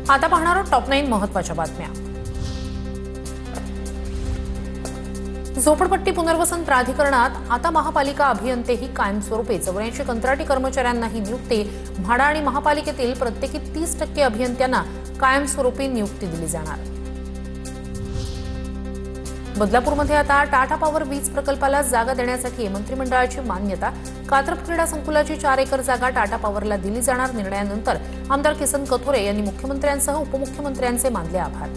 आता पाहणार आहोत टॉप 9 महत्त्वाच्या बातम्या। झोपडपट्टी पुनर्वसन प्राधिकरणात आता महापालिका अभियंतेही कायमस्वरूपी, चौऱ्याऐंशी कंत्राटी कर्मचाऱ्यांनाही नियुक्ती। म्हाडा आणि महापालिकेतील प्रत्येकी 30% अभियंत्यांना कायमस्वरूपी नियुक्ती दिली जाणार। बदलापूरमध्ये आता टाटा पॉवर वीज प्रकल्पाला जागा देण्यासाठी मंत्रिमंडळाची मान्यता। कात्रप क्रीडा संकुलाची 4 एकर जागा टाटा पॉवरला दिली जाणार। निर्णयानंतर आमदार किसन कथोरे यांनी मुख्यमंत्र्यांसह उपमुख्यमंत्र्यांचे मानले आभार।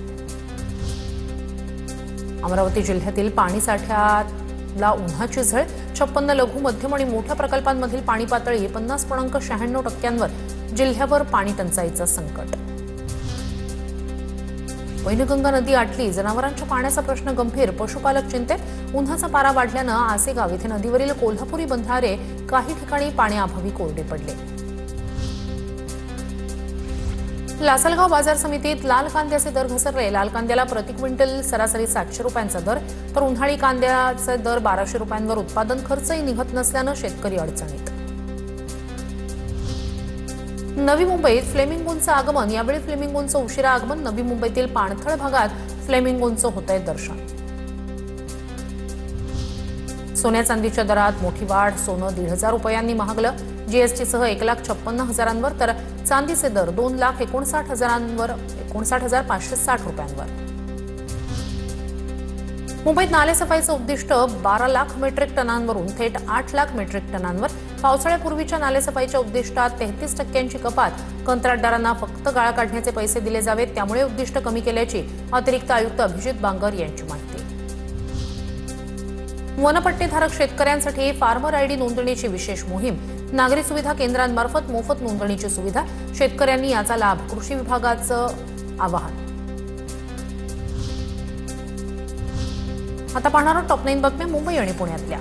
अमरावती जिल्ह्यातील पाणी साठ्याला उन्हाची झळ। 56 लघु, मध्यम आणि मोठ्या प्रकल्पांमधील पाणी पातळी 50.96%वर। जिल्ह्यावर पाणी टंचाईचं संकट। वैनगंगा नदी आटली, जनावरांच्या पाण्याचा प्रश्न गंभीर। पशुपालक चिंतेत। उन्हाचा पारा वाढल्यानं आसेगाव इथे नदीवरील कोल्हापुरी बंधारे काही ठिकाणी पाण्याअभावी कोरडे पडले। लासलगाव बाजार समितीत लाल कांद्याचे दर घसरले। लाल कांद्याला प्रति क्विंटल सरासरी 700 रुपयांचा दर, तर उन्हाळी कांद्याचे दर 1200 रुपयांवर। उत्पादन खर्चही निघत नसल्यानं शेतकरी अडचणीत। नवी मुंबईत फ्लेमिंगोचं आगमन। यावेळी फ्लेमिंगोचं उशिरा आगमन। नवी मुंबईतील पाणथळ भागात फ्लेमिंगोचं होतंय दर्शन। सोन्या चांदीच्या दरात मोठी वाढ। सोनं 1,500 रुपयांनी महागलं। जीएसटीसह 1,56,000वर, तर चांदीचे दर 2,59,560 रुपयांवर। मुंबईत नालेसफाईचं उद्दिष्ट 12 लाख मेट्रिक टनांवरून थेट 8 लाख मेट्रिक टनांवर। पावसाळ्यापूर्वीच्या नालेसफाईच्या उद्दिष्टात 33% कपात। कंत्राटदारांना फक्त गाळ काढण्याचे पैसे दिले जावेत, त्यामुळे उद्दिष्ट कमी केल्याची अतिरिक्त आयुक्त अभिजित बांगर यांची माहिती। वनपट्टीधारक शेतकऱ्यांसाठी फार्मर आयडी नोंदणीची विशेष मोहीम। नागरी सुविधा केंद्रांमार्फत मोफत नोंदणीची सुविधा। शेतकऱ्यांनी याचा लाभ। कृषी विभागाचं आवाहन। आता पाहणार आहोत टॉप 9 बातम्या मुंबई आणि पुण्यातल्या।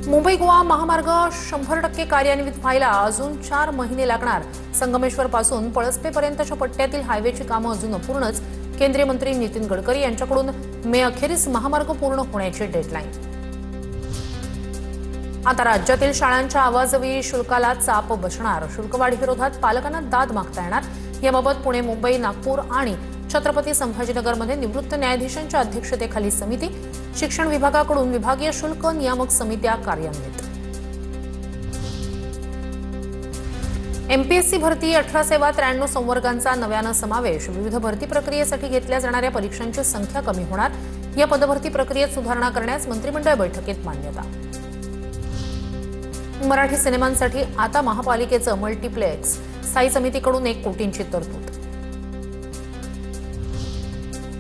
मुंबई गोवा महामार्ग 100% कार्यान्वित व्हायला अजून 4 महिने लागणार। संगमेश्वर पासून पळसपेपर्यंतच्या पट्ट्यातील हायवेची कामं अजून अपूर्णच। केंद्रीय मंत्री नितीन गडकरी यांच्याकडून मे अखेरीस महामार्ग पूर्ण होण्याची डेडलाईन। आता राज्यातील शाळांच्या आवाजवी शुल्काला चाप बसणार। शुल्कवाढीविरोधात पालकांना दाद मागता येणार। याबाबत पुणे, मुंबई, नागपूर आणि छत्रपती संभाजीनगरमध्ये निवृत्त न्यायाधीशांच्या अध्यक्षतेखाली समिती। शिक्षण विभागाकडून विभागीय शुल्क नियामक समित्या कार्यान्वित। एमपीएससी भरती 18 सेवा 93 संवर्गांचा नव्यानं समावेश। विविध भरती प्रक्रियेसाठी घेतल्या जाणाऱ्या परीक्षांची संख्या कमी होणार। या पदभरती प्रक्रियेत सुधारणा करण्यास मंत्रिमंडळ बैठकीत मान्यता। मराठी सिनेमांसाठी आता महापालिकेचं मल्टीप्लेक्स। स्थायी समितीकडून 1 कोटींची तरतूद।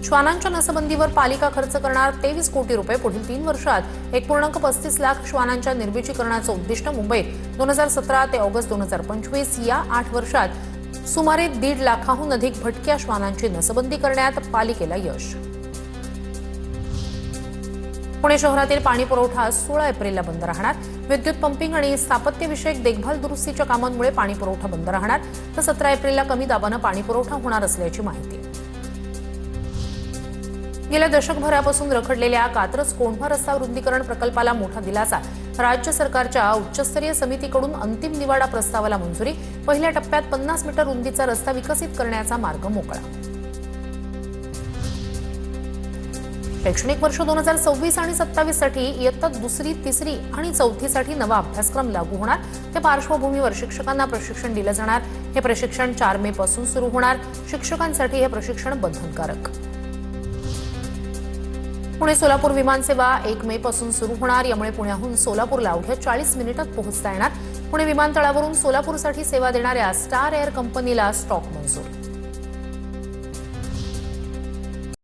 श्वानांच्या नसबंदीवर पालिका खर्च करणार 23 कोटी रुपये। पुढील 3 वर्षात 1.35 लाख श्वानांच्या निर्मितीकरणाचं उद्दिष्ट। मुंबईत 2017 ते ऑगस्ट 2025 या 8 वर्षात सुमारे 1.5 लाखाहून अधिक भटक्या श्वानांची नसबंदी करण्यात पालिकेला यश। पुणे शहरातील पाणी पुरवठा 16 एप्रिलला बंद राहणार। विद्युत पंपिंग आणि स्थापत्यविषयक देखभाल दुरुस्तीच्या कामांमुळे पाणी पुरवठा बंद राहणार, तर 17 एप्रिलला कमी दाबानं पाणी पुरवठा होणार असल्याची माहिती। गेल्या दशकभरापासून रखडलेल्या कात्रज कोंढवा रस्ता रुंदीकरण प्रकल्पाला मोठा दिलासा। राज्य सरकारच्या उच्चस्तरीय समितीकडून अंतिम निवाडा प्रस्तावाला मंजुरी। पहिल्या टप्प्यात 50 मीटर रुंदीचा रस्ता विकसित करण्याचा मार्ग मोकळा। शैक्षणिक वर्ष 2026 आणि 27 साठी इयत्ता 2री, 3री आणि 4थीसाठी नवा अभ्यासक्रम लागू होणार। त्या पार्श्वभूमीवर शिक्षकांना प्रशिक्षण दिलं जाणार। हे प्रशिक्षण 4 मे पासून सुरू होणार। शिक्षकांसाठी हे प्रशिक्षण बंधनकारक। पुणे सोलापूर विमानसेवा 1 मे पासून सुरू होणार। यामुळे पुण्याहून सोलापूरला अवघ्या 40 मिनिटात पोहोचता येणार। पुणे विमानतळावरून सोलापूरसाठी सेवा देणाऱ्या स्टार एअर कंपनीला स्टॉक मंजूर।